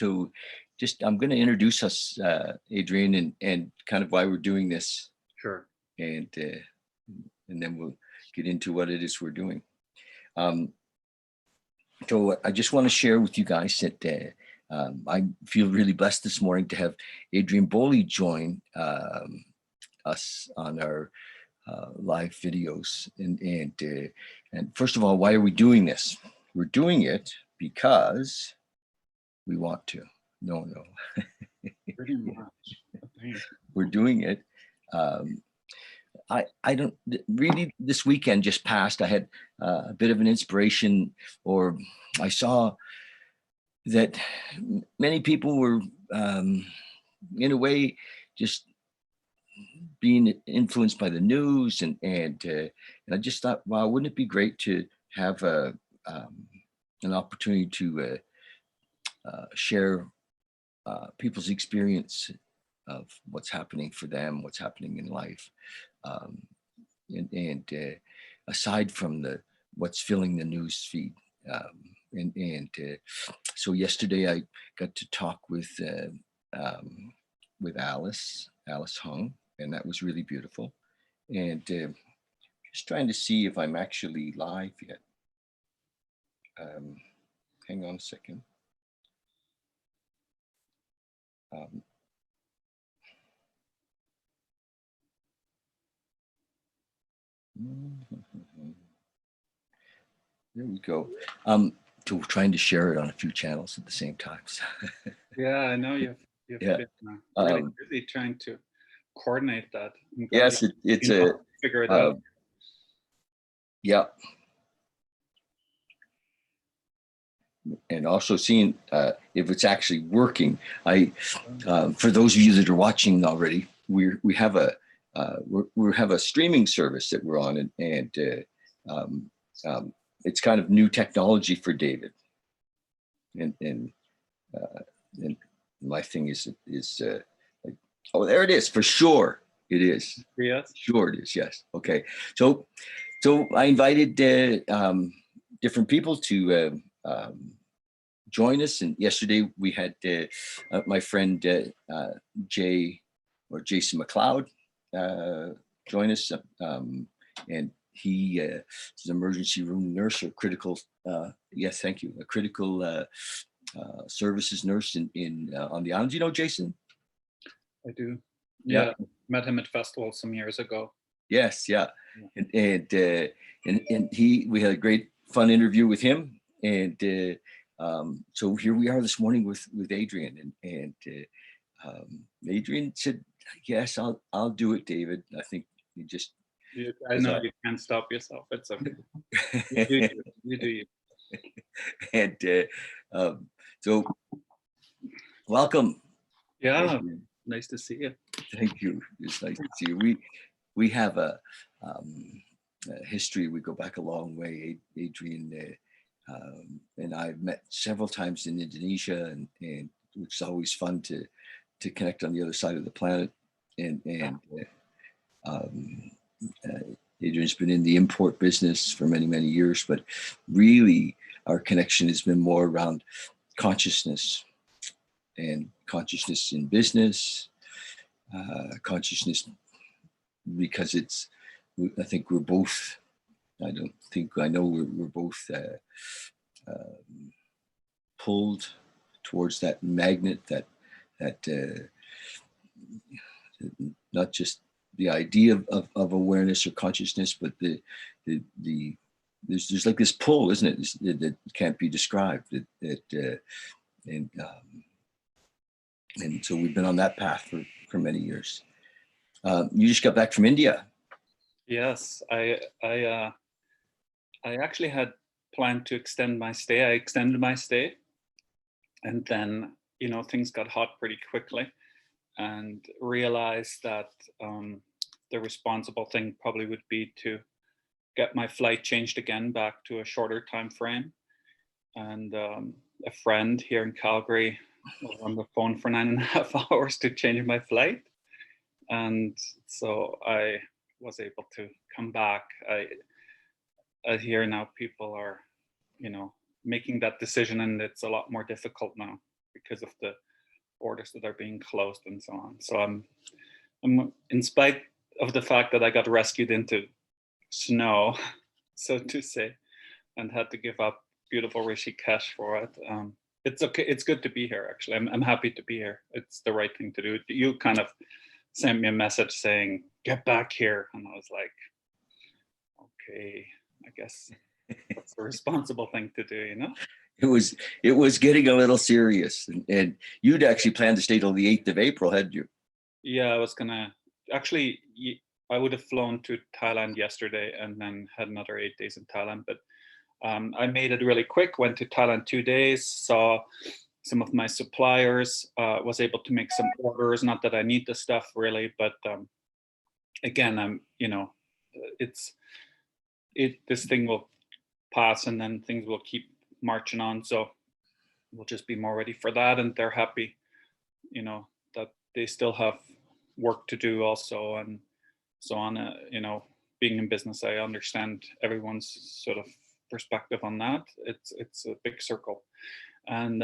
So just, I'm going to introduce us, Adrian, and kind of why we're doing this. Sure. And then we'll get into what it is we're doing. So I just want to share with you guys that I feel really blessed this morning to have Adrian Bolli join us on our live videos. And first of all, why are we doing this? We're doing it because we want to. No. Pretty much. We're doing it. I don't really, this weekend just passed, I had a bit of an inspiration, or I saw that many people were in a way just being influenced by the news, and I just thought, wow, wouldn't it be great to have an opportunity to share people's experience of what's happening for them, what's happening in life, and aside from what's filling the news feed. So yesterday I got to talk with Alice Hung, and that was really beautiful. And just trying to see if I'm actually live yet. Hang on a second. There we go. So we're trying to share it on a few channels at the same time. Yeah, I know you've Yeah. been really busy trying to coordinate that. Yes, it's a figure it out. Yeah. And also seeing if it's actually working. For those of you that are watching already, we have a streaming service that we're on, and it's kind of new technology for David. And my thing is like, oh, there it is, for sure. It is. Yes. Sure it is. Yes. Okay. So I invited different people to join us, and yesterday we had my friend Jason McLeod join us, and he is an emergency room nurse, or critical yes, thank you, a critical services nurse in on the island. Do you know Jason? I do. Yeah. Met him at festival some years ago. Yes, yeah. And we had a great fun interview with him, and so here we are this morning with Adrian, and Adrian said, yes, I'll do it, David. I think you just, I know you can't stop yourself. It's okay. You do you. And so welcome. Yeah, nice to see you. Thank you. It's nice to see you. We have a history. We go back a long way. Adrian and I've met several times in Indonesia, and it's always fun to connect on the other side of the planet. And Adrian's been in the import business for many, many years, but really our connection has been more around consciousness, and consciousness in business, consciousness, because I think we're both, I know we're both pulled towards that magnet, that not just the idea of awareness or consciousness, but there's like this pull, isn't it, that can't be described. And so we've been on that path for many years. You just got back from India. Yes, I actually had planned to extend my stay. I extended my stay, and then things got hot pretty quickly, and realized that the responsible thing probably would be to get my flight changed again back to a shorter time frame. And a friend here in Calgary was on the phone for 9.5 hours to change my flight, and so I was able to come back. I hear now people are making that decision, and it's a lot more difficult now because of the borders that are being closed and so on. So I'm in spite of the fact that I got rescued into snow, so to say, and had to give up beautiful Rishikesh for it. It's okay. It's good to be here. Actually, I'm happy to be here. It's the right thing to do. You kind of sent me a message saying, "Get back here," and I was like, "Okay, I guess that's the responsible thing to do," you know? It was getting a little serious, and you'd actually planned to stay till the 8th of April, hadn't you? Yeah, I was gonna actually. I would have flown to Thailand yesterday and then had another 8 days in Thailand, but I made it really quick. Went to Thailand 2 days, saw some of my suppliers, was able to make some orders. Not that I need the stuff really, but again, this thing will pass, and then things will keep marching on. So we'll just be more ready for that. And they're happy, that they still have work to do also, and so on. Being in business, I understand everyone's sort of perspective on that. It's a big circle, and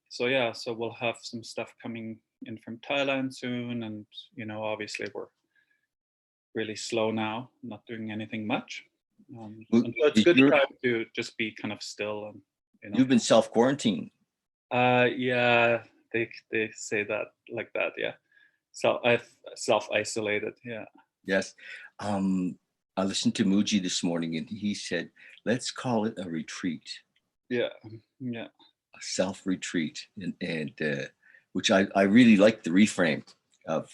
so we'll have some stuff coming in from Thailand soon, and obviously we're really slow now, not doing anything much. And so it's good time to just be kind of still, and You've been self-quarantined. Yeah, they say that like that. Yeah, so I've self-isolated. Yeah. Yes. I listened to Muji this morning, and he said, let's call it a retreat. Yeah. Yeah. A self-retreat, and which I really like the reframe of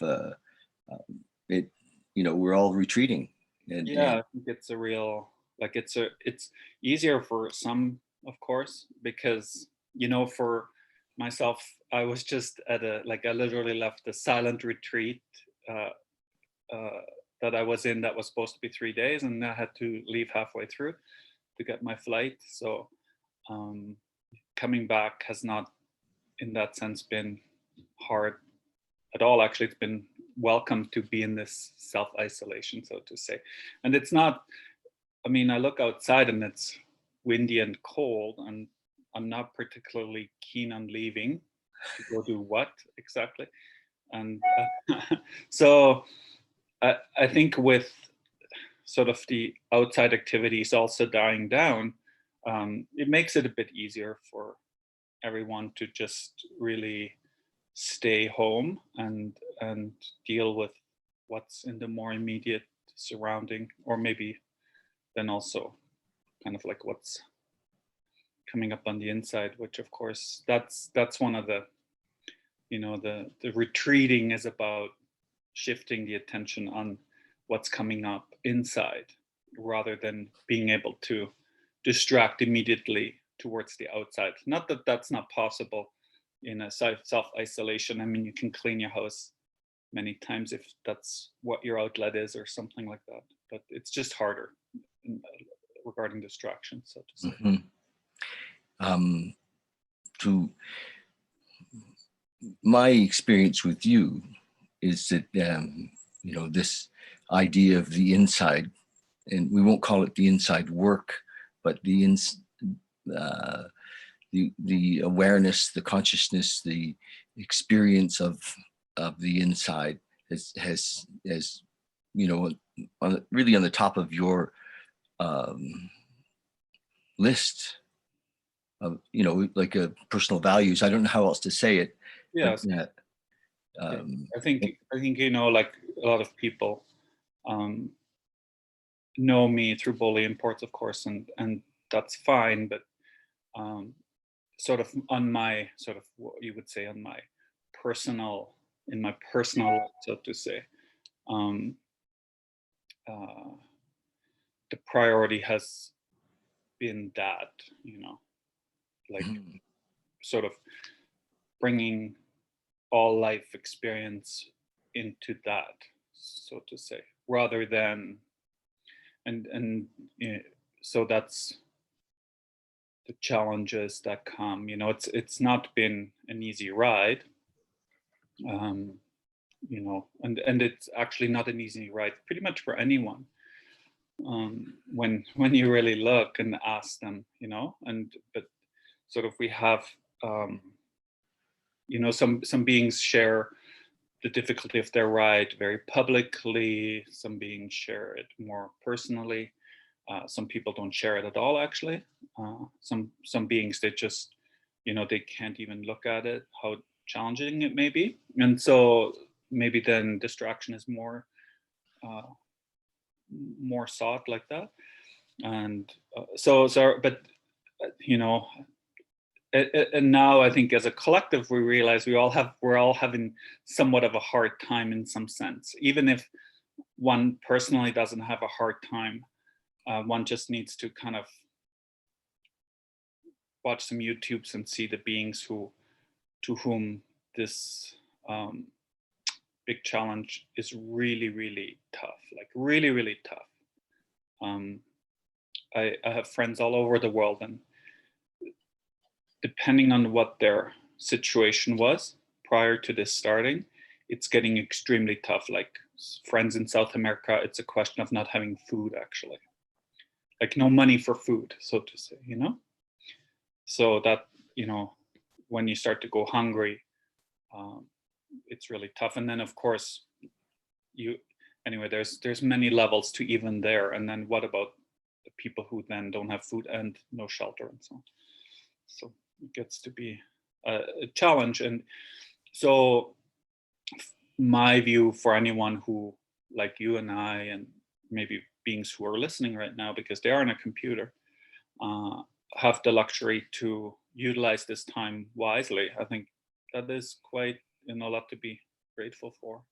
it. We're all retreating. And Yeah, I think it's a real, like, it's easier for some, of course, because for myself, I was just at I literally left a silent retreat uh, that I was in that was supposed to be 3 days, and I had to leave halfway through to get my flight. So coming back has not, in that sense, been hard at all. Actually, it's been welcome to be in this self-isolation, so to say. And it's not, I look outside and it's windy and cold, and I'm not particularly keen on leaving to go do what exactly. And so I think with sort of the outside activities also dying down, it makes it a bit easier for everyone to just really stay home and deal with what's in the more immediate surrounding, or maybe then also kind of like what's coming up on the inside, which of course that's one of the the retreating is about shifting the attention on what's coming up inside, rather than being able to distract immediately towards the outside. Not that that's not possible in a self-isolation. You can clean your house many times if that's what your outlet is, or something like that, but it's just harder regarding distraction, so to say. Mm-hmm. To my experience with you is that this idea of the inside, and we won't call it the inside work, but the awareness, the consciousness, the experience of the inside has really on the top of your list of like a personal values. I don't know how else to say it. Yes. But, I think like a lot of people know me through Bolli imports, of course, and that's fine. But sort of on my sort of what you would say on my personal, life, so to say, the priority has been that, like sort of bringing all life experience into that, so to say, rather than and so that's the challenges that come. It's not been an easy ride, and it's actually not an easy ride pretty much for anyone, when you really look and ask them, but sort of we have some beings share the difficulty of their ride very publicly. Some beings share it more personally. Some people don't share it at all, actually. Some beings, they just, they can't even look at it, how challenging it may be. And so maybe then distraction is more sought like that. And but and now I think as a collective we realize we're all having somewhat of a hard time in some sense. Even if one personally doesn't have a hard time, one just needs to kind of watch some YouTubes and see the beings to whom this big challenge is really, really tough, like really, really tough. I have friends all over the world, and depending on what their situation was prior to this starting, it's getting extremely tough. Like friends in South America, it's a question of not having food, actually. Like no money for food, so to say, So that, when you start to go hungry, it's really tough. And then of course, there's many levels to even there. And then what about the people who then don't have food and no shelter and so on? So it gets to be a challenge. And so my view for anyone who, like you and I, and maybe beings who are listening right now, because they are on a computer, have the luxury to utilize this time wisely. I think that is quite a lot to be grateful for.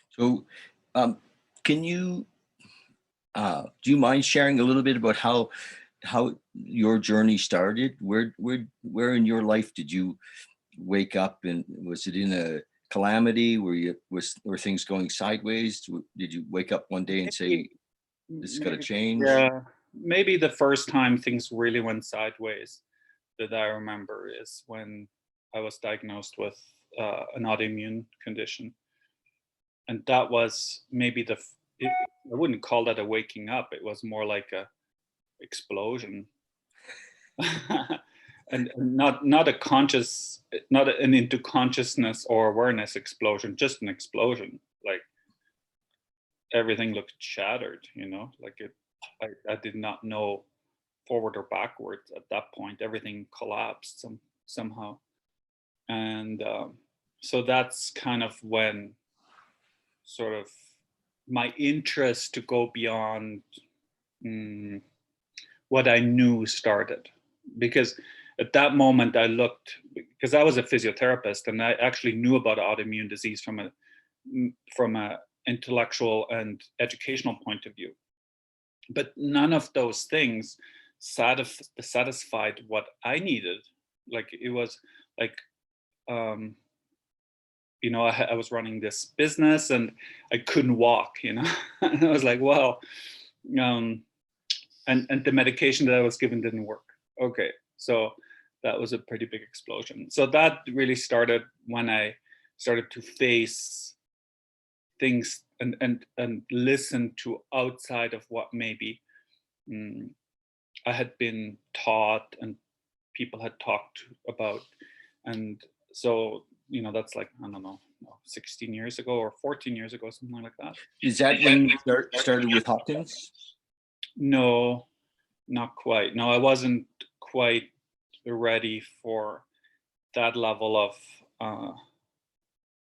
So can you do you mind sharing a little bit about how your journey started? Where in your life did you wake up, and was it in a calamity? Were things going sideways? Did you wake up one day and say, this is got to change? Yeah, maybe the first time things really went sideways that I remember is when I was diagnosed with an autoimmune condition. And that was maybe I wouldn't call that a waking up. It was more like a explosion. and not a conscious, not an into consciousness or awareness explosion, just an explosion. Like everything looked shattered, like I did not know forward or backwards at that point. Everything collapsed somehow. And so that's kind of when sort of my interest to go beyond what I knew started. Because at that moment I looked, because I was a physiotherapist and I actually knew about autoimmune disease from a intellectual and educational point of view. But none of those things satisfied what I needed. Like it was like, I was running this business and I couldn't walk, and I was like, well, and the medication that I was given didn't work. Okay, so that was a pretty big explosion. So that really started when I started to face things and listen to outside of what maybe I had been taught and people had talked about. And so, that's like, I don't know, 16 years ago or 14 years ago, something like that. Is that when you started with Hawkins? No, not quite. No, I wasn't quite ready for that level of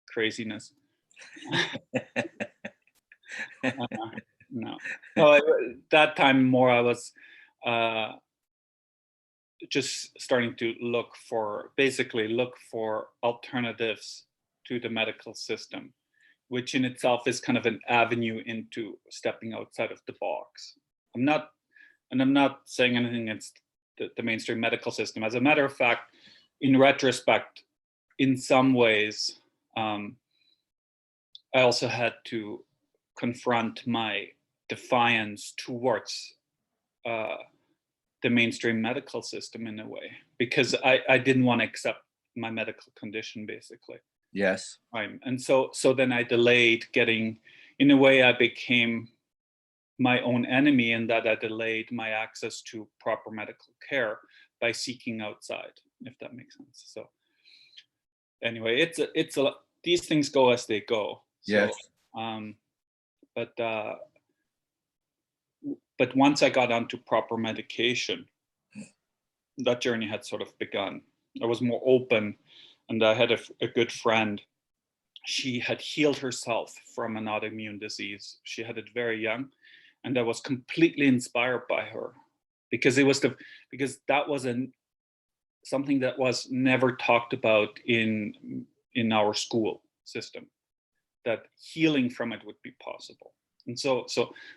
craziness. No. That time more I was just starting to look for alternatives to the medical system, which in itself is kind of an avenue into stepping outside of the box. I'm not saying anything against the mainstream medical system. As a matter of fact, in retrospect, in some ways, I also had to confront my defiance towards the mainstream medical system in a way, because I didn't want to accept my medical condition, basically. Yes. And so then I delayed getting, in a way, I became my own enemy in that I delayed my access to proper medical care by seeking outside. if that makes sense. So anyway, it's a these things go as they go. So, Yes. But once I got onto proper medication, that journey had sort of begun. I was more open, and I had a good friend. She had healed herself from an autoimmune disease. She had it very young, and I was completely inspired by her, because that was something that was never talked about in our school system, that healing from it would be possible. And so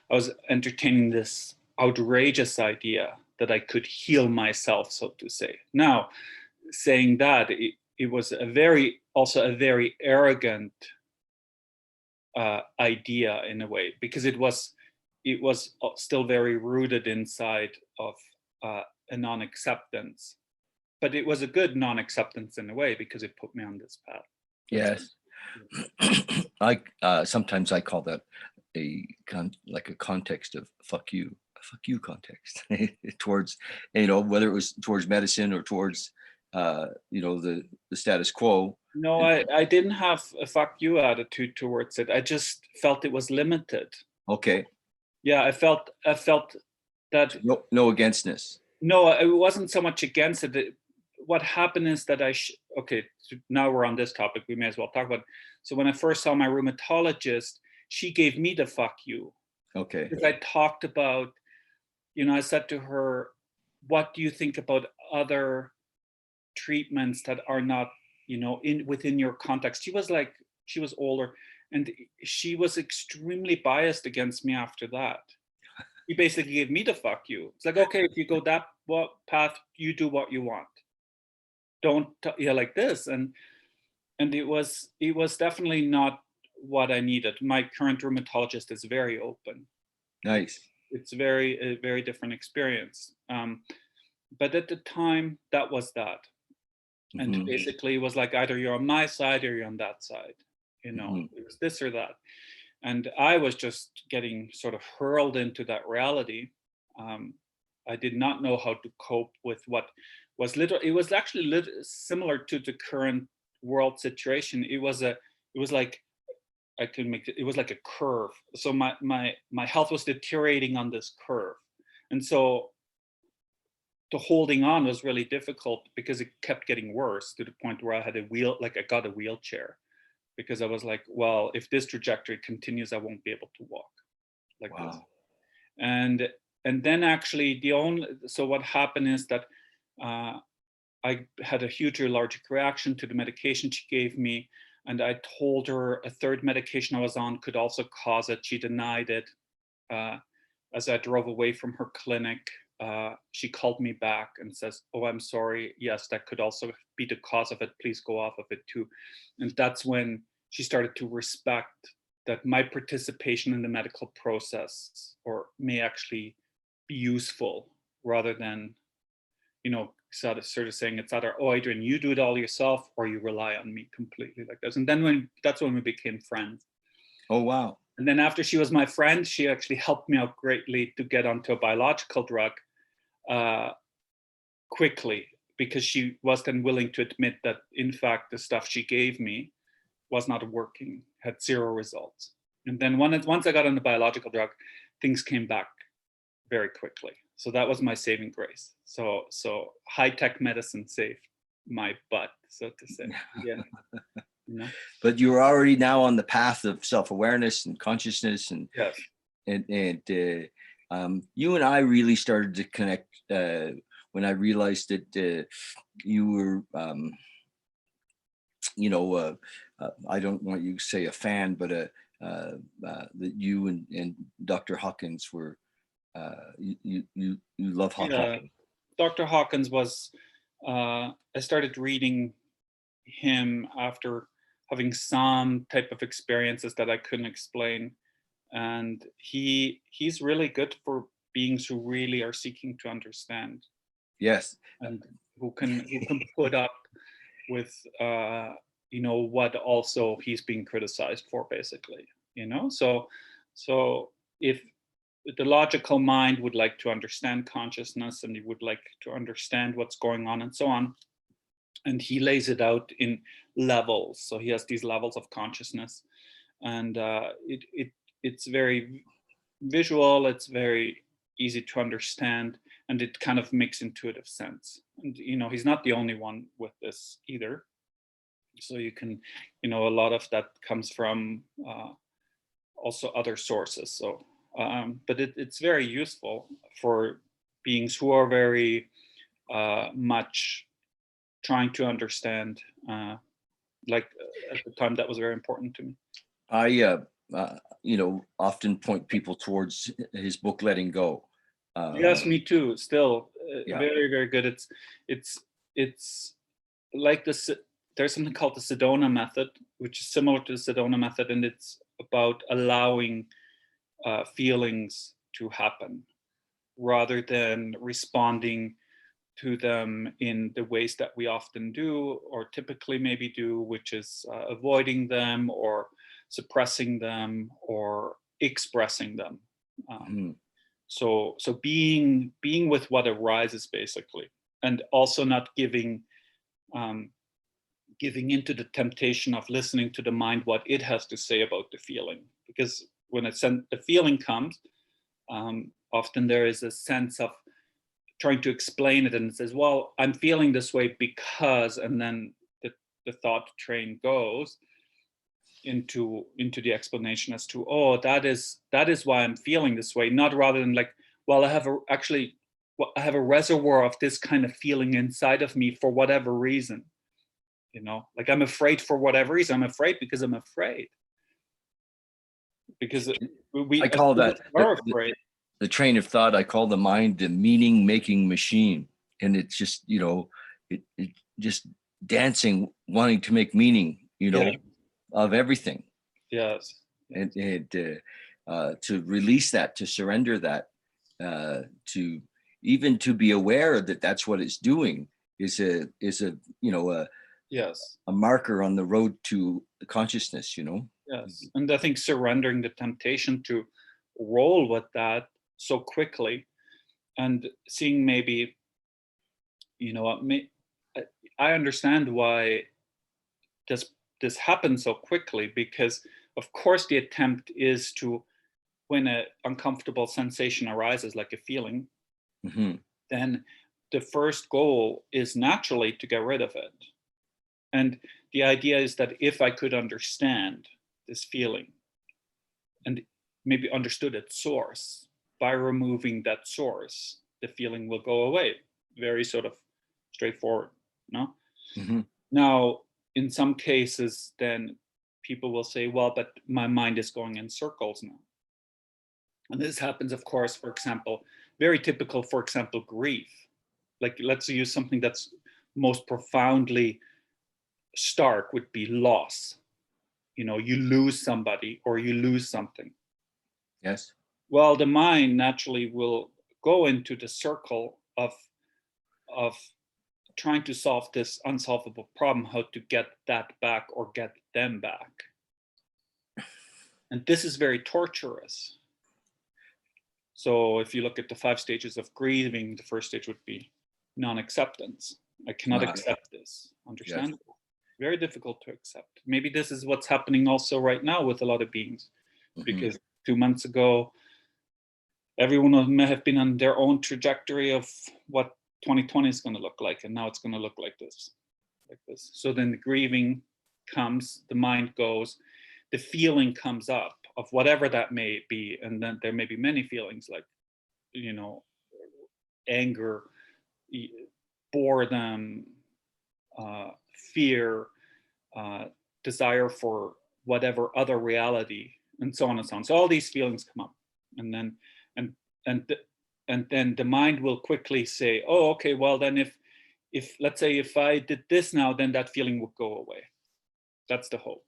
I was entertaining this outrageous idea that I could heal myself, so to say. Now, saying that, it was also a very arrogant idea in a way, because it was still very rooted inside of a non-acceptance, but it was a good non-acceptance in a way, because it put me on this path. Yes. I sometimes I call that like a context of fuck you context towards, whether it was towards medicine or towards the status quo. No, I didn't have a fuck you attitude towards it. I just felt it was limited. Okay. Yeah, I felt that no againstness. No, it wasn't so much against it. What happened is that okay, so now we're on this topic, we may as well talk about it. So when I first saw my rheumatologist, she gave me the fuck you. Okay. Because I talked about, I said to her, what do you think about other treatments that are not, within your context? She was older, and she was extremely biased against me after that. He basically gave me the fuck you. It's like, okay, if you go that path, you do what you want. Don't like this. And it was definitely not what I needed. My current rheumatologist is very open. Nice. It's a very different experience. But at the time, that was that. And basically it was like, either you're on my side or you're on that side. It was this or that. And I was just getting sort of hurled into that reality. I did not know how to cope with what was it was actually similar to the current world situation. It was like, it was like a curve. So my health was deteriorating on this curve. And so the holding on was really difficult, because it kept getting worse, to the point where I had I got a wheelchair, because I was like, well, if this trajectory continues, I won't be able to walk like this. And then actually so what happened is that I had a huge allergic reaction to the medication she gave me, and I told her a third medication I was on could also cause it. She denied it. As I drove away from her clinic, she called me back and says, "Oh, I'm sorry. Yes, that could also be the cause of it. Please go off of it too." And that's when she started to respect that my participation in the medical process may actually be useful, rather than, sort of saying it's either, "Oh, Adrian, you do it all yourself, or you rely on me completely like this." And then that's when we became friends. Oh, wow. And then after she was my friend, she actually helped me out greatly to get onto a biological drug quickly, because she was then willing to admit that, in fact, the stuff she gave me was not working, had zero results. And then once I got on the biological drug, things came back very quickly. So that was my saving grace. So high-tech medicine saved my butt, so to say. Yeah. But you're already now on the path of self-awareness and consciousness, and yes. And you and I really started to connect when I realized that you were, I don't want you to say a fan, but that you and Dr. Hawkins were, you love Hawkins. Dr. Hawkins was, I started reading him after having some type of experiences that I couldn't explain. And he's really good for beings who really are seeking to understand. Yes. And who can put up with what also he's being criticized for, basically. So if the logical mind would like to understand consciousness, and he would like to understand what's going on and so on, and he lays it out in levels. So he has these levels of consciousness, and it's very visual. It's very easy to understand, and it kind of makes intuitive sense. And he's not the only one with this either. So you can, a lot of that comes from also other sources. So, but it's very useful for beings who are very much trying to understand. Like at the time, that was very important to me. I often point people towards his book Letting Go. Yes, me too. Still, Yeah. very, very good. It's like this. There's something called the Sedona method, which is similar to the Sedona method, and it's about allowing feelings to happen rather than responding to them in the ways that we often do, or typically maybe do, which is avoiding them or suppressing them or expressing them. So being with what arises, basically, and also not giving into the temptation of listening to the mind, what it has to say about the feeling. Because when the feeling comes, often there is a sense of trying to explain it, and it says, well, I'm feeling this way because, and then the thought train goes into the explanation as to, oh, that is why I'm feeling this way, not rather than like, well, I have a reservoir of this kind of feeling inside of me for whatever reason. Like I'm afraid for whatever reason. I'm afraid because I'm afraid. Because I call that are afraid. The train of thought. I call the mind the meaning making machine, and it's just it just dancing, wanting to make meaning, of everything. Yes. And to release that, to surrender that, to even to be aware that that's what it's doing is a yes, a marker on the road to consciousness. Yes, and I think surrendering the temptation to roll with that so quickly, and seeing maybe, I understand why this happens so quickly, because of course the attempt is to, when an uncomfortable sensation arises, like a feeling, then the first goal is naturally to get rid of it. And the idea is that if I could understand this feeling and maybe understood its source, by removing that source, the feeling will go away. Very sort of straightforward, no? Now, in some cases, then people will say, well, but my mind is going in circles now. And this happens, of course, for example, very typical, for example, grief. Like, let's use something that's most profoundly stark, would be loss. You lose somebody or you lose something. Yes. Well, the mind naturally will go into the circle of trying to solve this unsolvable problem, how to get that back or get them back. And this is very torturous. So if you look at the 5 stages of grieving, the first stage would be non-acceptance. I cannot accept this. Understand? Yes. Very difficult to accept. Maybe this is what's happening also right now with a lot of beings, because 2 months ago, everyone may have been on their own trajectory of what 2020 is going to look like, and now it's going to look like this. So then the grieving comes, the mind goes, the feeling comes up of whatever that may be, and then there may be many feelings like, anger, boredom, fear, desire for whatever other reality, and so on and so on. So all these feelings come up, and then then the mind will quickly say, oh, okay, well then if let's say if I did this now, then that feeling would go away. That's the hope.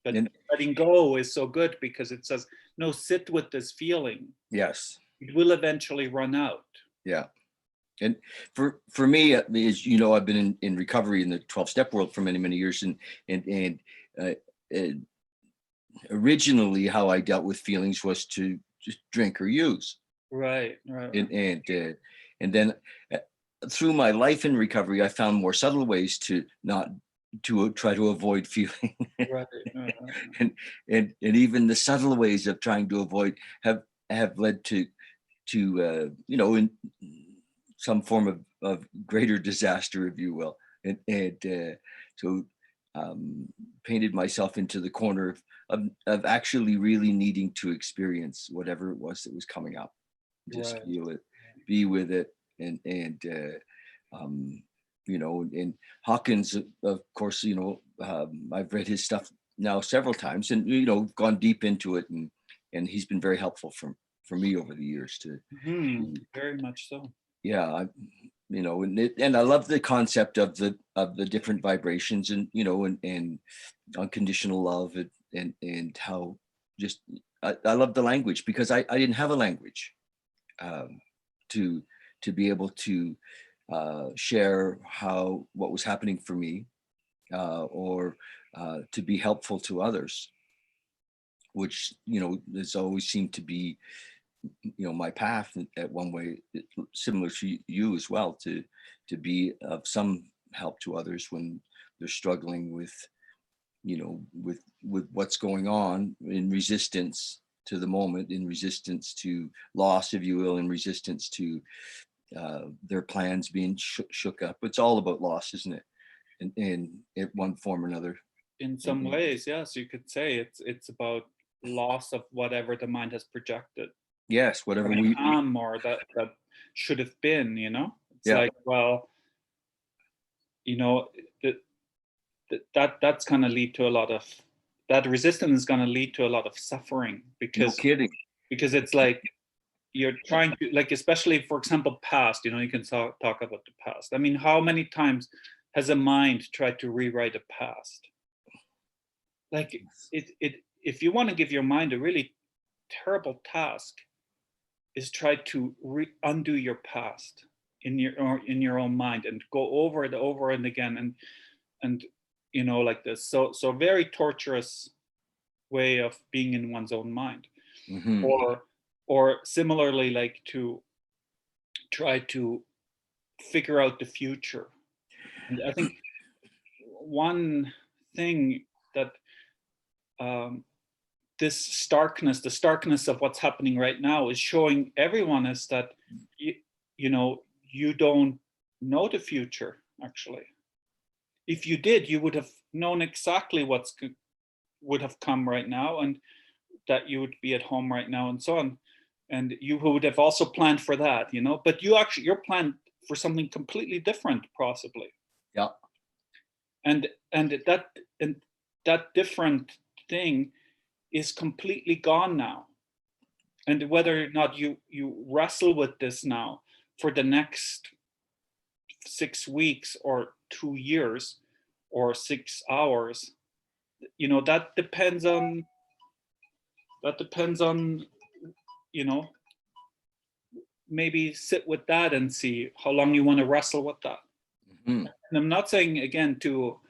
But letting go is so good because it says, no, sit with this feeling. Yes. It will eventually run out. Yeah. And for me, as you know, I've been in recovery in the 12-step world for many, many years. And originally how I dealt with feelings was to just drink or use. Right. And then through my life in recovery, I found more subtle ways to not to try to avoid feeling. Right. and, and even the subtle ways of trying to avoid have led to in some form of greater disaster, if you will. So painted myself into the corner of actually really needing to experience whatever it was that was coming up, just Right. feel it, be with it, and and Hawkins, of course, I've read his stuff now several times, and gone deep into it, and he's been very helpful for me over the years to Very much so. yeah, and I love the concept of the different vibrations, and unconditional love, and how just I love the language, because I didn't have a language to be able to share what was happening for me, or to be helpful to others, which has always seemed to be my path at one way, similar to you as well, to be of some help to others when they're struggling with what's going on, in resistance to the moment, in resistance to loss, if you will, in resistance to their plans being shook up. It's all about loss, isn't it? In one form or another. In some ways, yes, you could say it's about loss of whatever the mind has projected. Yes, whatever Or that should have been, It's Yeah. like, well, that's going to lead to a lot of, that resistance is going to lead to a lot of suffering, No because kidding. it's like you're trying to, like, especially, for example, past, you can talk about the past. I mean, how many times has a mind tried to rewrite a past? Like, if you want to give your mind a really terrible task, is try to undo your past in your own mind, and go over it over and again, and like this. So very torturous way of being in one's own mind. Mm-hmm. Or similarly, like, to try to figure out the future. And I think one thing that this starkness, the starkness of what's happening right now, is showing everyone, is that you don't know the future. Actually, if you did, you would have known exactly would have come right now, and that you would be at home right now, and so on, and you would have also planned for that, but you're planned for something completely different, possibly. Yeah. And that different thing is completely gone now. And whether or not you wrestle with this now for the next 6 weeks or 2 years or 6 hours, that depends on maybe sit with that and see how long you want to wrestle with that. Mm-hmm. And I'm not saying, again, to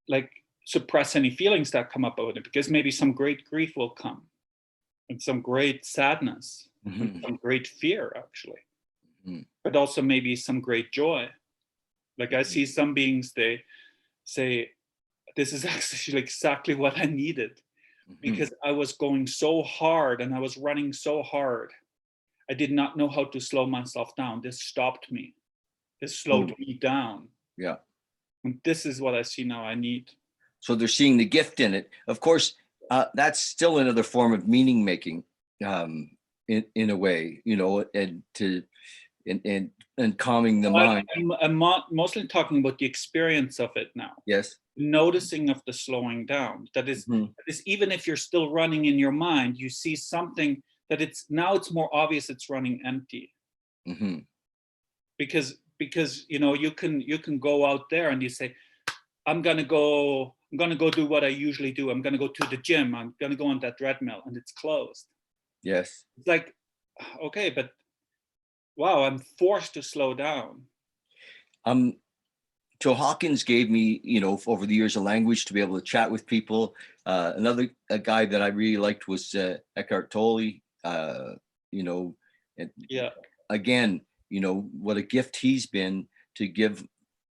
like suppress any feelings that come up about it, because maybe some great grief will come, and some great sadness, Mm-hmm. and some great fear, actually. Mm-hmm. But also maybe some great joy. Like, I see some beings, they say, this is actually exactly what I needed, because I was going so hard and I was running so hard. I did not know how to slow myself down. This stopped me. This slowed me down. Yeah. And this is what I see now I need. So they're seeing the gift in it. Of course, that's still another form of meaning making, in a way, and calming the mind. I'm mostly talking about the experience of it now. Yes. Noticing of the slowing down. That is even if you're still running in your mind, you see something that it's more obvious it's running empty. Mm-hmm. Because you can go out there and you say, I'm gonna go do what I usually do. I'm gonna go to the gym. I'm gonna go on that treadmill, and it's closed. Yes. It's like, okay, but wow, I'm forced to slow down. So Hawkins gave me, over the years, a language to be able to chat with people. Another guy that I really liked was Eckhart Tolle. And Yeah. again, what a gift he's been to give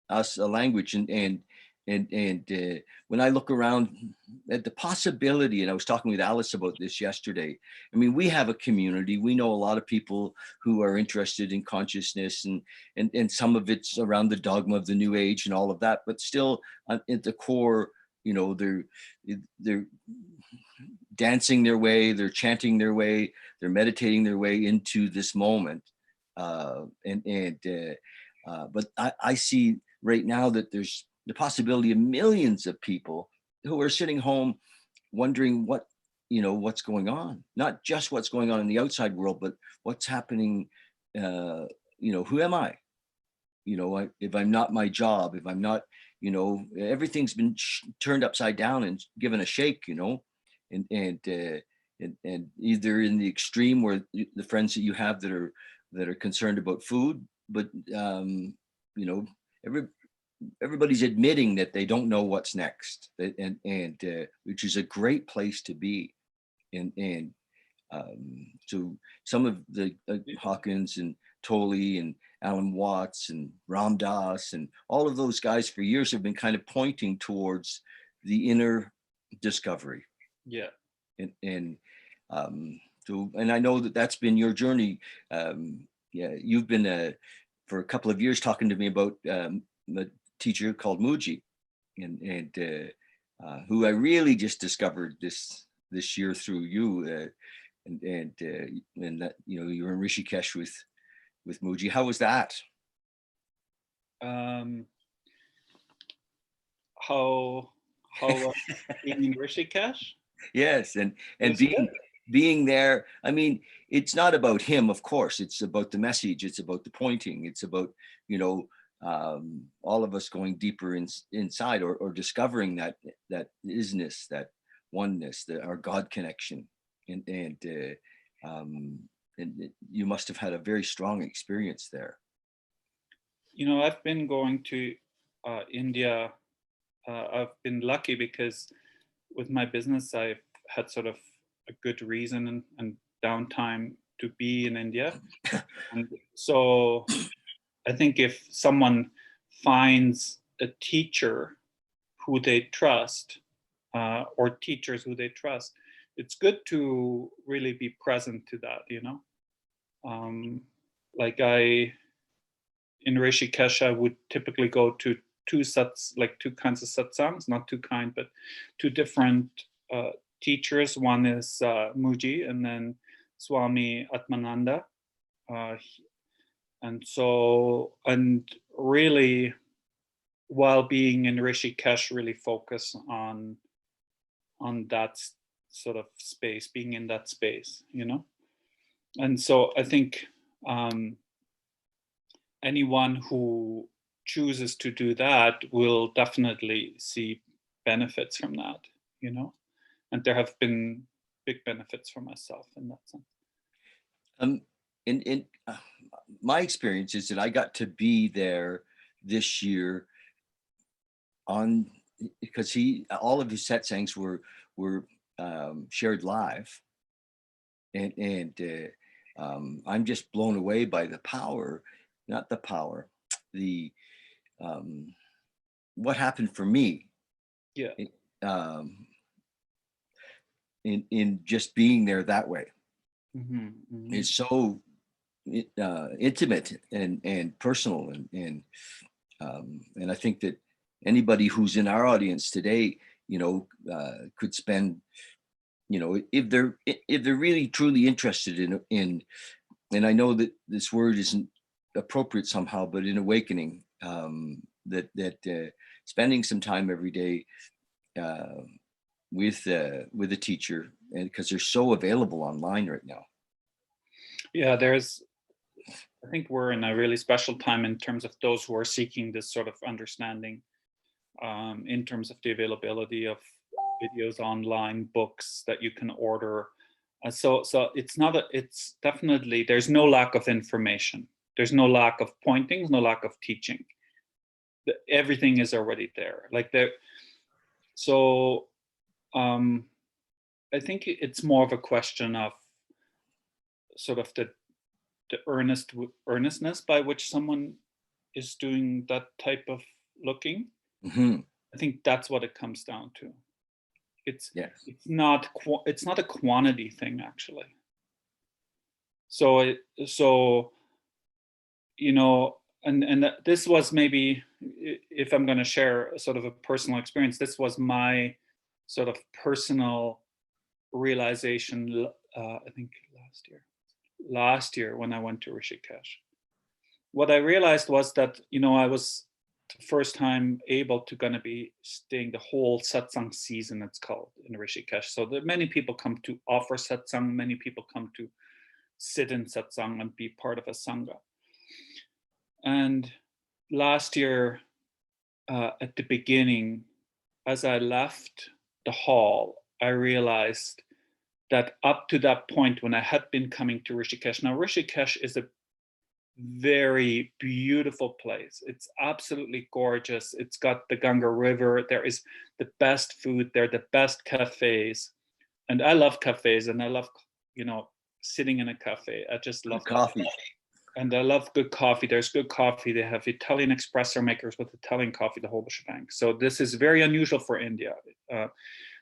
us a language. And when I look around at the possibility, and I was talking with Alice about this yesterday, I mean, we have a community. We know a lot of people who are interested in consciousness, and some of it's around the dogma of the New Age and all of that, but still at the core, they're dancing their way, they're chanting their way, they're meditating their way into this moment. But I see right now that there's the possibility of millions of people who are sitting home wondering what's going on, not just what's going on in the outside world, but what's happening. Who am I? If I'm not my job, if I'm not, everything's been turned upside down and given a shake, and either in the extreme where the friends that you have that are concerned about food, but everybody's admitting that they don't know what's next, and which is a great place to be. And so some of the Hawkins and Tolle and Alan Watts and Ram Dass and all of those guys for years have been kind of pointing towards the inner discovery. Yeah. And I know that's been your journey. You've been for a couple of years talking to me about a teacher called Muji, and who I really just discovered this year through you, and that you were in Rishikesh with Muji. How was that? How being in Rishikesh? Yes, and being there. I mean, it's not about him, of course. It's about the message. It's about the pointing. It's about all of us going deeper inside, or discovering that isness, that oneness, our God connection, and you must have had a very strong experience there. I've been going to India. I've been lucky because with my business, I've had sort of a good reason and downtime to be in India. And so I think if someone finds a teacher who they trust, or teachers who they trust, it's good to really be present to that, like in Rishikesh, I would typically go to two kinds of satsangs, not two kind, but two different teachers. One is Muji, and then Swami Atmananda. And really, while being in Rishikesh, really focus on that sort of space, being in that space, And so I think anyone who chooses to do that will definitely see benefits from that, And there have been big benefits for myself in that sense. In my experience is that I got to be there this year because all of his satsangs were shared live, and I'm just blown away by the power, what happened for me. Yeah. In just being there that way. Mm-hmm, mm-hmm. It's so intimate and personal, and I think that anybody who's in our audience today, could spend, if they're really truly interested in, and I know that this word isn't appropriate somehow, but in awakening, that spending some time every day with a teacher, and because they're so available online right now. Yeah, I think we're in a really special time in terms of those who are seeking this sort of understanding, in terms of the availability of videos online, books that you can order. So it's definitely, there's no lack of information. There's no lack of pointings, no lack of teaching. Everything is already there. So I think it's more of a question of sort of the the earnestness by which someone is doing that type of looking. Hmm. I think that's what it comes down to. It's Yes. it's not a quantity thing, actually. So you know, and this was maybe, if I'm going to share sort of a personal experience, this was my sort of personal realization. I think last year when I went to Rishikesh, what I realized was that, you know, I was the first time able to going to be staying the whole satsang season, it's called, in Rishikesh. So that many people come to offer satsang, many people come to sit in satsang and be part of a sangha. And last year, at the beginning, as I left the hall, I realized that up to that point, when I had been coming to Rishikesh, now Rishikesh is a very beautiful place. It's absolutely gorgeous. It's got the Ganga River. There is the best food there, the best cafes. And I love cafes, and I love, you know, sitting in a cafe. I just love Coffee. And I love good coffee. There's good coffee. They have Italian espresso makers with Italian coffee, the whole shebang. So this is very unusual for India,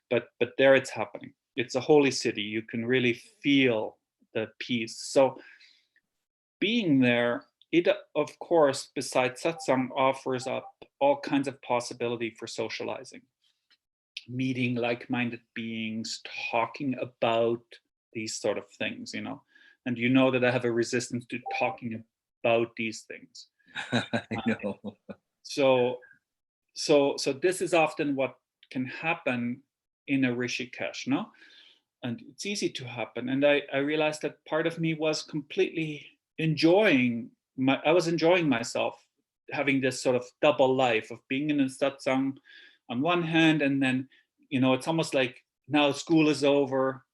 but there it's happening. It's a holy city. You can really feel the peace. So being there, it of course, besides satsang, offers up all kinds of possibility for socializing, meeting like-minded beings, talking about these sort of things, you know. And you know that I have a resistance to talking about these things. I know. So this is often what can happen in a Rishikesh, no? And it's easy to happen. And I realized that part of me was completely enjoying I was enjoying myself, having this sort of double life of being in a satsang on one hand, and then, you know, it's almost like now school is over,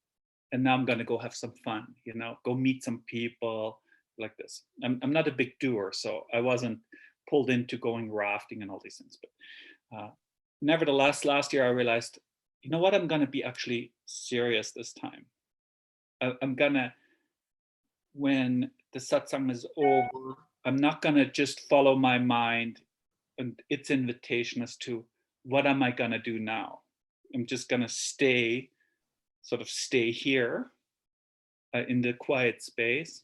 and now I'm going to go have some fun, you know, go meet some people like this. I'm not a big doer, so I wasn't pulled into going rafting and all these things. But nevertheless, last year I realized, you know what, I'm going to be actually serious this time. I'm going to, when the satsang is over, I'm not going to just follow my mind and its invitation as to what am I going to do now. I'm just going to stay here in the quiet space,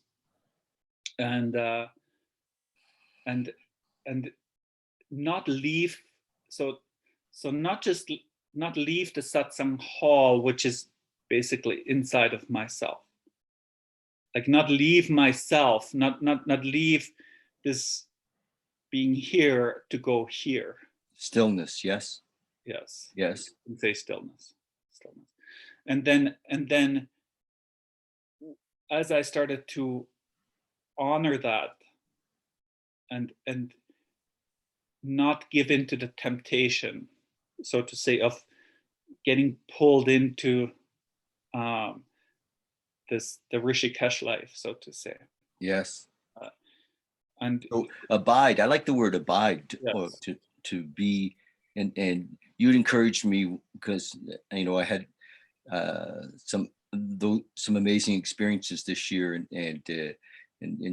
and not leave. So not leave the satsang hall, which is basically inside of myself. Like not leave myself, not leave this being here to go here. Stillness. Yes. Yes. Yes. And say stillness. And then as I started to honor that and not give in to the temptation, so to say, of getting pulled into the Rishikesh life, so to say. Yes. And so abide. I like the word abide. Yes. To be, and you'd encouraged me because, you know, I had some amazing experiences this year, and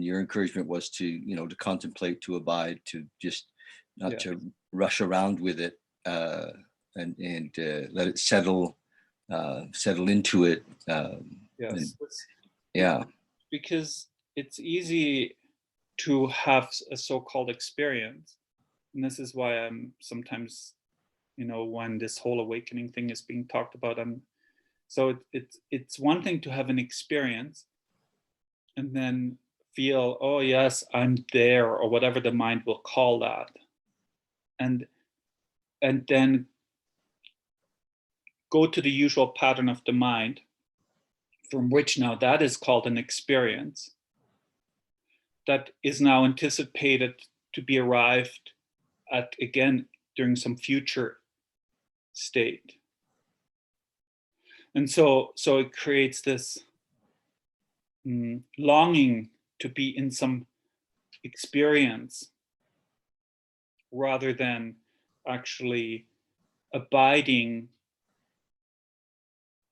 your encouragement was to, you know, to contemplate, to abide, to just not to rush around with it, and let it settle into it. Yes. Yeah. Because it's easy to have a so-called experience, and this is why I'm sometimes, you know, when this whole awakening thing is being talked about, so it's one thing to have an experience and then feel, oh yes, I'm there, or whatever the mind will call that, and then go to the usual pattern of the mind, from which now that is called an experience, that is now anticipated to be arrived at again during some future state. And so it creates this longing to be in some experience rather than actually abiding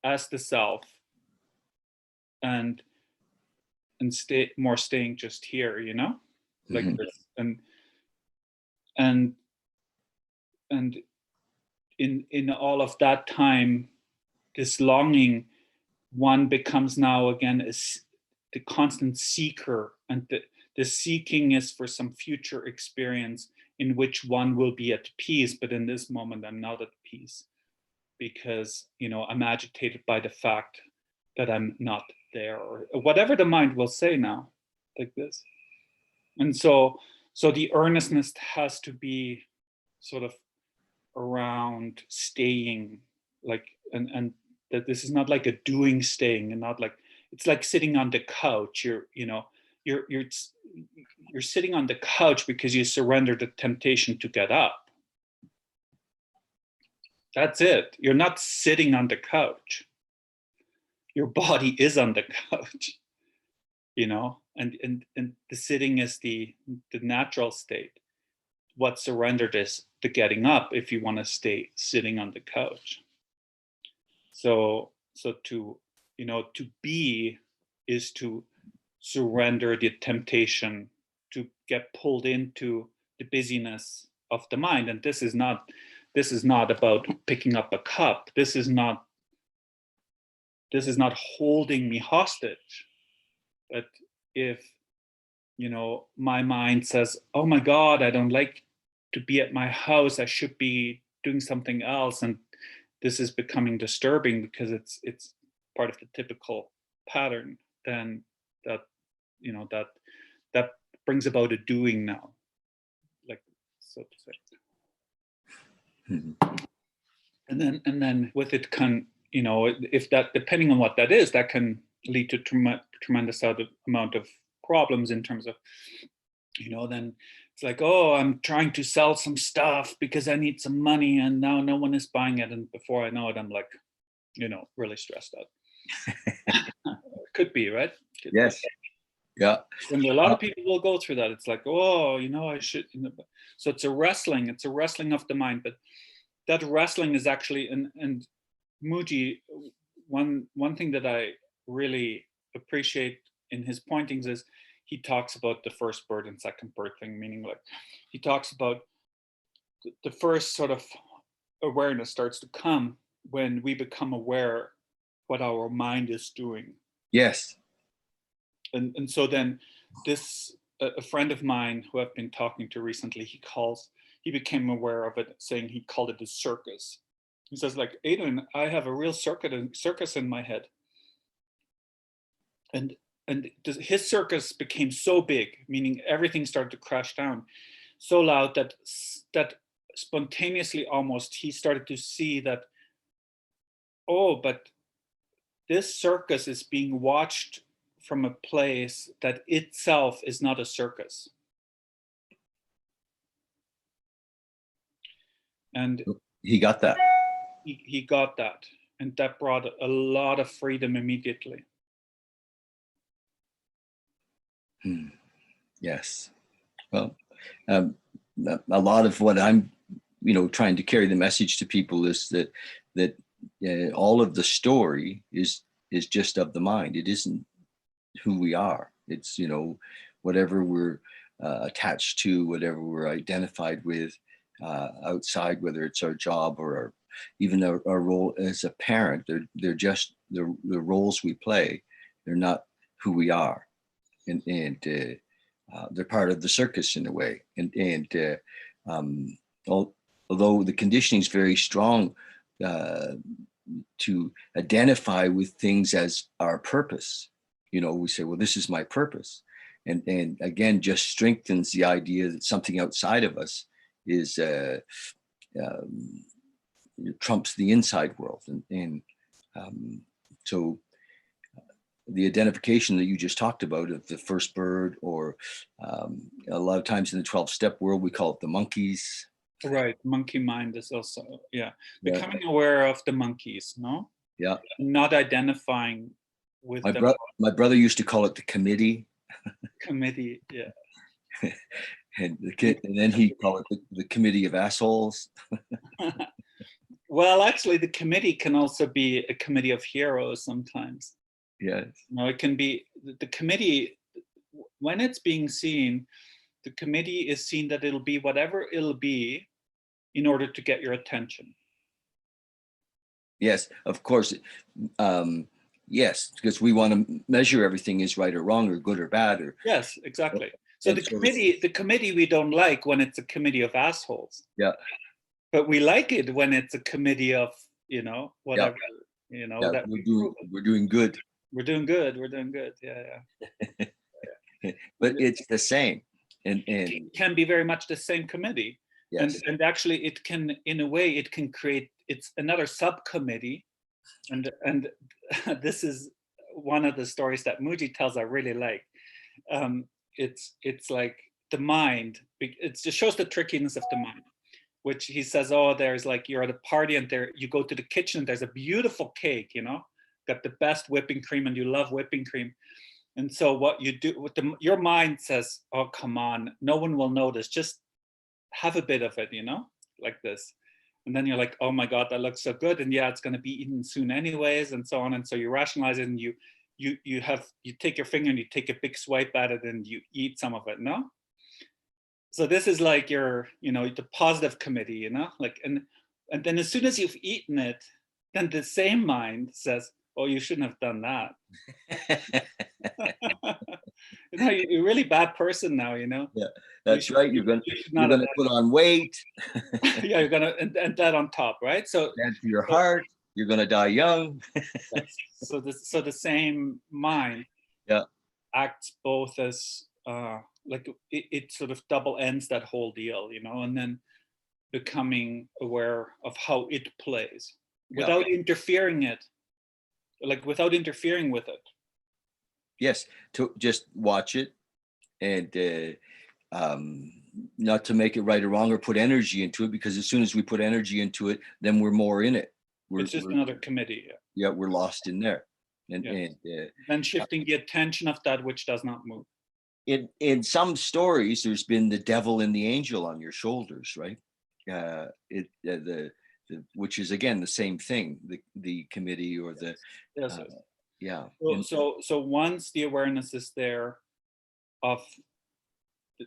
as the self and staying just here, you know, like Mhm. this. And in all of that time, this longing, one becomes now again is the constant seeker, and the seeking is for some future experience in which one will be at peace. But in this moment, I'm not at peace because, you know, I'm agitated by the fact that I'm not there, or whatever the mind will say now, like this. And so the earnestness has to be sort of around staying, like, and that this is not like a doing staying, and not like, it's like sitting on the couch. You're sitting on the couch because you surrender the temptation to get up. That's it. You're not sitting on the couch. Your body is on the couch, you know, and the sitting is the natural state. What surrendered is the getting up if you want to stay sitting on the couch. So to, you know, to be is to surrender the temptation to get pulled into the busyness of the mind. And this is not about picking up a cup. This is not holding me hostage. But if, you know, my mind says, oh my God, I don't like to be at my house, I should be doing something else, and this is becoming disturbing because it's part of the typical pattern, then that, you know, that brings about a doing now, like, so to say. Mhm. And then with it can, you know, if that, depending on what that is, that can lead to tremendous amount of problems in terms of, you know, then it's like, oh, I'm trying to sell some stuff because I need some money, and now no one is buying it, and before I know it, I'm like, you know, really stressed out. Could be, right? Could be. Yes. Yeah. And a lot of people will go through that. It's like, oh, you know, I should, you know. So it's a wrestling of the mind. But that wrestling is actually, and Muji, one thing that I really appreciate in his pointings is he talks about the first birth and second birth thing, meaning like he talks about the first sort of awareness starts to come when we become aware what our mind is doing. Yes. And so then this, a friend of mine who I've been talking to recently, he became aware of it, saying he called it a circus. He says, like, Adrian, I have a real circus in my head. And his circus became so big, meaning everything started to crash down so loud that spontaneously almost he started to see that, oh, but this circus is being watched from a place that itself is not a circus. And He got that. he got that, and that brought a lot of freedom immediately. Yes. Well, a lot of what I'm, you know, trying to carry the message to people is that all of the story is just of the mind. It isn't who we are. It's, you know, whatever we're attached to, whatever we're identified with outside, whether it's our job or even our role as a parent. They're just the roles we play. They're not who we are, and they're part of the circus in a way. Um, although the conditioning is very strong to identify with things as our purpose, you know, we say, well, this is my purpose, and again, just strengthens the idea that something outside of us is um, trumps the inside world, and so the identification that you just talked about of the first bird, or a lot of times in the 12-step world, we call it the monkeys. Right. Monkey mind is also, yeah. Yeah. Becoming aware of the monkeys, no? Yeah. Not identifying with My brother used to call it the committee. Committee, yeah. and then he called it the committee of assholes. Well, actually, the committee can also be a committee of heroes sometimes. Yes. You know, it can be the committee, when it's being seen, the committee is seen that it'll be whatever it'll be in order to get your attention. Yes, of course. Yes, because we want to measure everything is right or wrong or good or bad or Yes, exactly. So the committee we don't like when it's a committee of assholes. Yeah. But we like it when it's a committee of, whatever, Yeah, that we're doing good. We're doing good. We're doing good. Yeah. But it's the same. And It can be very much the same committee. yes. And actually it can, in a way, it can create, it's another subcommittee. And this is one of the stories that Muji tells I really like. It's like the mind, it just shows the trickiness of the mind, which he says, oh, there's like, you're at a party and there you go to the kitchen, there's a beautiful cake, got the best whipping cream and you love whipping cream. And so what you do with your mind says, oh, come on, no one will notice, just have a bit of it, like this. And then you're like, oh my God, that looks so good. And yeah, it's going to be eaten soon anyways, and so on. And so you rationalize it and you take your finger and you take a big swipe at it and you eat some of it, no? So this is like your, the positive committee, like, and then as soon as you've eaten it, then the same mind says, oh, you shouldn't have done that. You're a really bad person now, Yeah, that's right. You're going to put on weight. Yeah, you're going to, and that on top, right? So bad for your heart. You're going to die young. Yes. So the same mind acts both as like it sort of double ends that whole deal, and then becoming aware of how it plays without interfering with it. Yes, to just watch it and not to make it right or wrong or put energy into it, because as soon as we put energy into it, then we're more in it. It's just another committee. Yeah, we're lost in there. And then shifting the attention of that which does not move. In some stories, there's been the devil and the angel on your shoulders, right? Which is again the same thing. The committee or the yeah. So once the awareness is there of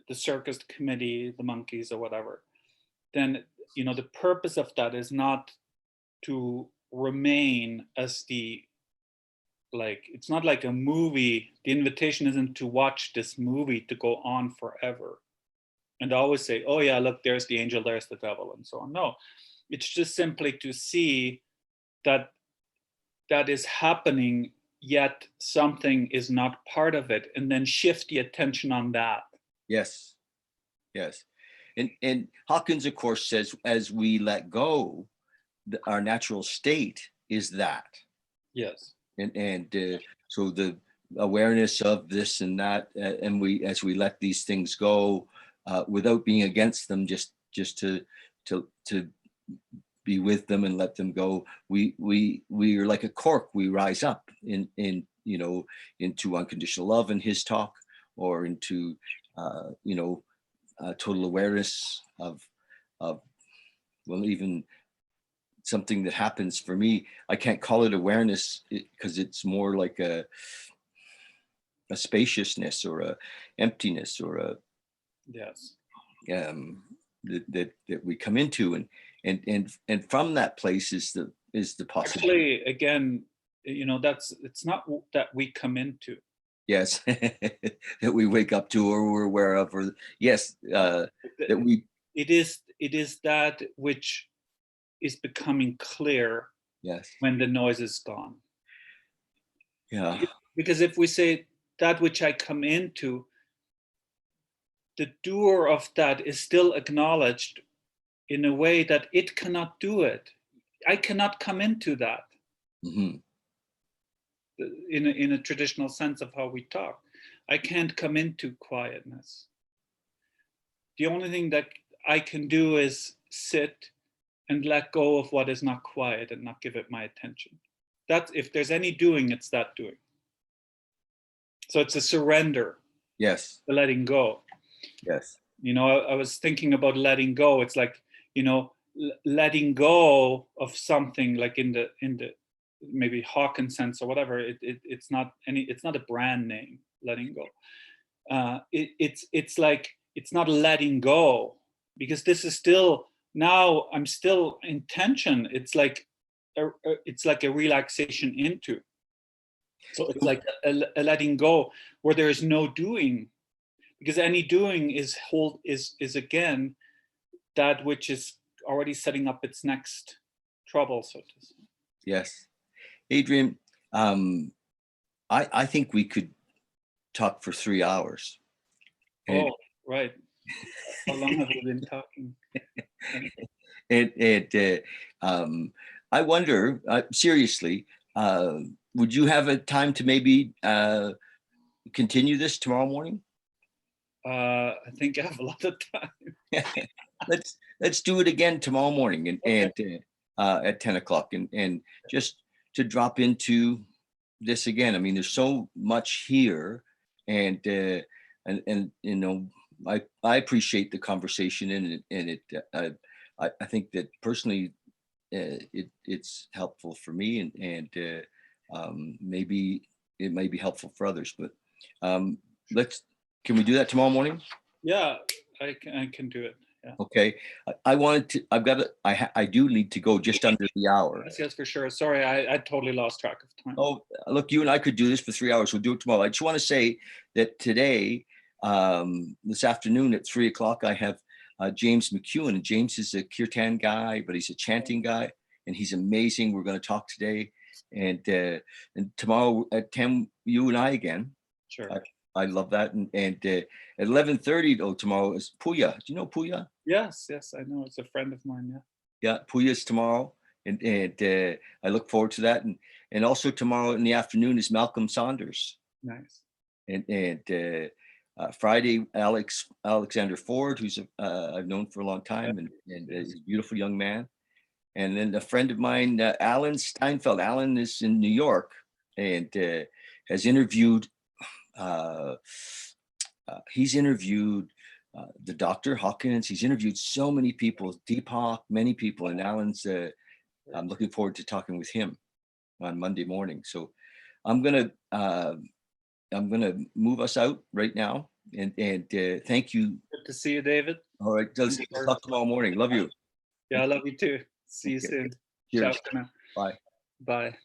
the circus committee, the monkeys or whatever, then the purpose of that is not to remain as it's not like a movie. The invitation isn't to watch this movie to go on forever and always say, oh yeah, look, there's the angel, there's the devil, and so on. No, it's just simply to see that is happening, yet something is not part of it, and then shift the attention on that. Yes. And Hawkins, of course, says as we let go, our natural state is that. Yes. And so the awareness of this and that, and as we let these things go, without being against them, just to be with them and let them go, we are like a cork. We rise up into unconditional love in his talk, or into total awareness of well, even something that happens for me. I can't call it awareness because it's more like a spaciousness or a emptiness or a that we come into, and from that place is the possibility. Actually, again, it's not that we come into. Yes, that we wake up to or we're aware of, or yes, that we. It is that which is becoming clear. Yes. When the noise is gone. Yeah. Because if we say that which I come into, the doer of that is still acknowledged in a way that it cannot do it. I cannot come into that. Mm-hmm. In a traditional sense of how we talk, I can't come into quietness. The only thing that I can do is sit and let go of what is not quiet and not give it my attention. That's, if there's any doing, it's that doing. So it's a surrender. Yes. The letting go. Yes. I was thinking about letting go. It's like, letting go of something, like in the maybe Hawkins sense or whatever. It's not a brand name. Letting go. It's like, it's not letting go, because this is still, now I'm still in tension. It's like a relaxation into. So it's like a letting go where there is no doing, because any doing is again that which is already setting up its next trouble, so to say. Yes. Adrian, I think we could talk for 3 hours. Oh, right. How long have we been talking? I wonder, seriously, would you have a time to maybe continue this tomorrow morning? I think I have a lot of time. Let's do it again tomorrow morning and at 10 o'clock and just to drop into this again. I mean, there's so much here, and you know, I appreciate the conversation, and I think that personally it's helpful for me, and maybe it may be helpful for others. But can we do that tomorrow morning? Yeah, I can do it. Yeah. Okay. I do need to go just under the hour. Yes, for sure. Sorry, I totally lost track of time. Oh, look, you and I could do this for 3 hours. We'll do it tomorrow. I just want to say that today, this afternoon at 3 o'clock, I have James McEwen. And James is a kirtan guy, but he's a chanting guy, and he's amazing. We're going to talk today, and tomorrow at 10, you and I again. Sure. I love that. And at 11:30 tomorrow is Puya. Do you know Puya? Yes, I know. It's a friend of mine. Yeah. Yeah, Puya's tomorrow, and I look forward to that. And also tomorrow in the afternoon is Malcolm Saunders. Nice. And Friday, Alexander Ford, who's I've known for a long time, and is a beautiful young man. And then a friend of mine, Alan Steinfeld. Alan is in New York and has interviewed. He's interviewed the Dr. Hawkins. He's interviewed so many people, Deepak, many people, and Alan's. I'm looking forward to talking with him on Monday morning. So I'm gonna move us out right now, and thank you. Good to see you, David. All right, let's talk tomorrow morning. Love you. Yeah, I love you too. See you soon. Cheers. Ciao for now. Bye. Bye.